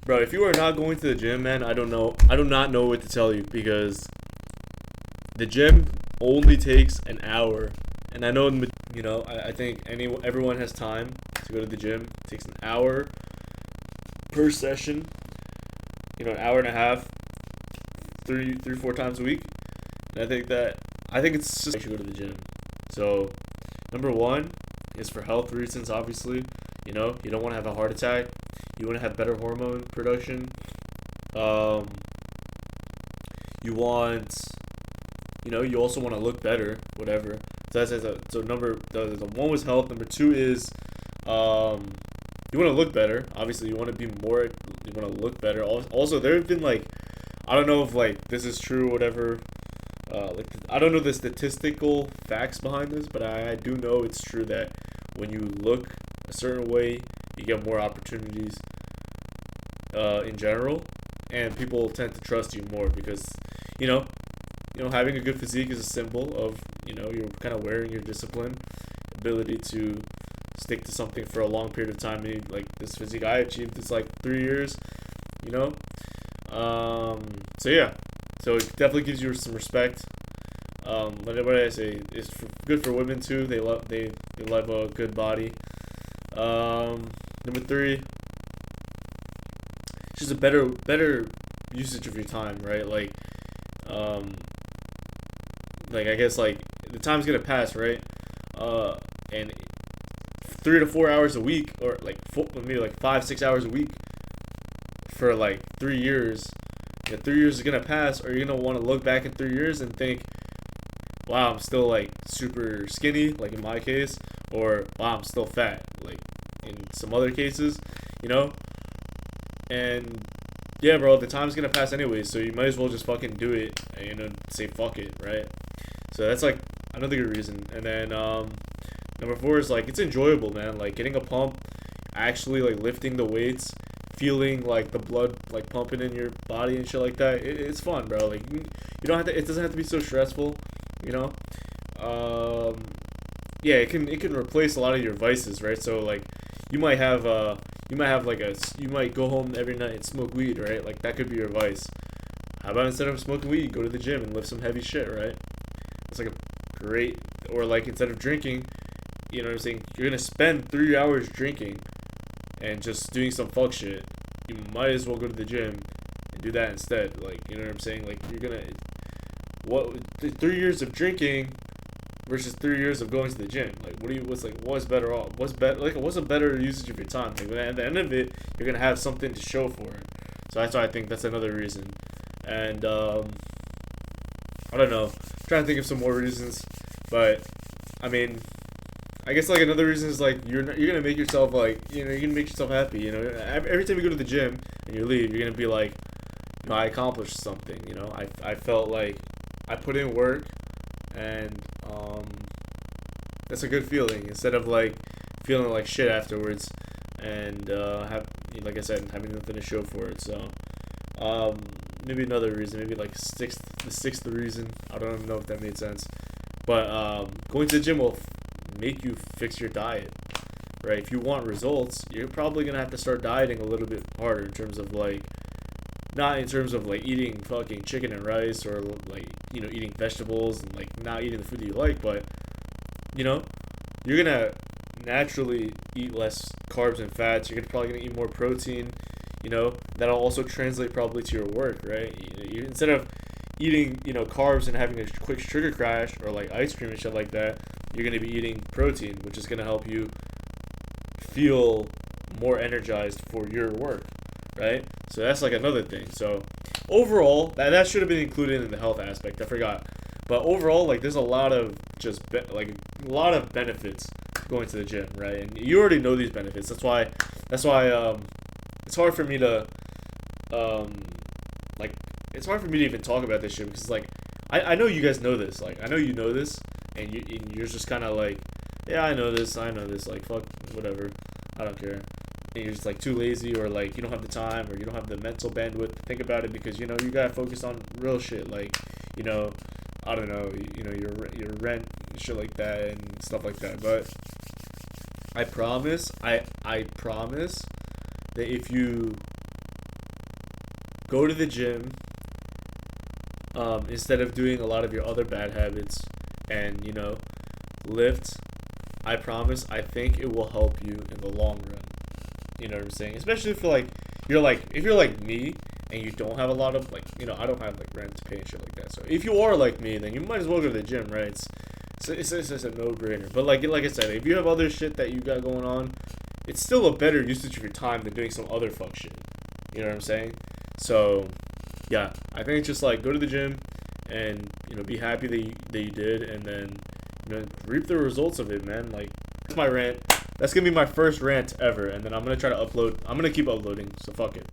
Bro, if you are not going to the gym, man, I don't know. I do not know what to tell you because the gym only takes an hour, and I know I think everyone has time to go to the gym. It takes an hour per session. An hour and a half, three, 4 times a week. And I think it's just you should go to the gym. So, number one is for health reasons. Obviously, you don't want to have a heart attack. You want to have better hormone production. You want, you also want to look better. Whatever. So the one was health. Number two is, you want to look better. Obviously, you want to be more. You want to look better. Also, there have been I don't know if this is true or whatever. I don't know the statistical facts behind this, but I do know it's true that when you look a certain way, you get more opportunities. In general, and people tend to trust you more because, having a good physique is a symbol of you're kind of wearing your discipline, ability to stick to something for a long period of time. Maybe this physique I achieved is 3 years, So yeah, so it definitely gives you some respect. What I say, it's good for women too. They love a good body. Number three, it's just a better usage of your time, right? I guess the time's gonna pass, right? And 3 to 4 hours a week, or maybe 5, 6 hours a week for 3 years. 3 years is gonna pass, or you're gonna want to look back in 3 years and think, wow, I'm still super skinny, in my case, or wow, I'm still fat, in some other cases, and yeah, bro, the time's gonna pass anyway, so you might as well just fucking do it and say fuck it, right? So that's another good reason. And then number four is it's enjoyable, man. Getting a pump, actually lifting the weights, feeling the blood pumping in your body and shit like that. It's fun, bro. You don't have to. It doesn't have to be so stressful, Yeah, it can replace a lot of your vices, right? So you might have you might go home every night and smoke weed, right? That could be your vice. How about instead of smoking weed, go to the gym and lift some heavy shit, right? It's a great, or instead of drinking, you know what I'm saying? You're gonna spend 3 hours drinking and just doing some fuck shit. You might as well go to the gym and do that instead. You know what I'm saying? You're gonna, 3 years of drinking versus 3 years of going to the gym. What's better off? What's a better usage of your time? At the end of it, you're gonna have something to show for it. So that's why I think that's another reason. And I don't know. I'm trying to think of some more reasons, but I mean, I guess another reason is you're gonna make yourself you're gonna make yourself happy. Every time you go to the gym and you leave, you're gonna be I accomplished something. I felt I put in work, and that's a good feeling instead of feeling like shit afterwards, and like I said, having nothing to show for it. So maybe another reason, maybe the sixth reason. I don't know if that made sense, but going to the gym will make you fix your diet, right? If you want results, you're probably gonna have to start dieting a little bit harder in terms of not in terms of eating fucking chicken and rice, or eating vegetables and not eating the food that you like, but you're gonna naturally eat less carbs and fats. You're probably gonna eat more protein. That'll also translate probably to your work, right? Instead of eating carbs and having a quick sugar crash, or ice cream and shit like that, you're gonna be eating protein, which is gonna help you feel more energized for your work, right? So that's another thing. So overall, that should have been included in the health aspect. I forgot, but overall, there's a lot of a lot of benefits going to the gym, right? And you already know these benefits. That's why it's hard for me to it's hard for me to even talk about this shit, because I know you guys know this. I know you know this, and you're just kind of yeah, I know this, fuck whatever, I don't care. And you're just too lazy, or you don't have the time, or you don't have the mental bandwidth to think about it, because you gotta focus on real shit, I don't know, your rent, shit like that, and stuff like that. But I promise that if you go to the gym, instead of doing a lot of your other bad habits, and lift. I promise, I think it will help you in the long run. You know what I'm saying? Especially if if you're like me and you don't have a lot of I don't have like rent to pay and shit like that. So if you are like me, then you might as well go to the gym, right? It's just a no-brainer. But like I said, if you have other shit that you got going on, it's still a better usage of your time than doing some other fuck shit. You know what I'm saying? So yeah, I think it's just like go to the gym and be happy that you did, and then reap the results of it, man. Like, that's my rant. That's gonna be my first rant ever, and then I'm gonna try to upload. I'm gonna keep uploading, so fuck it.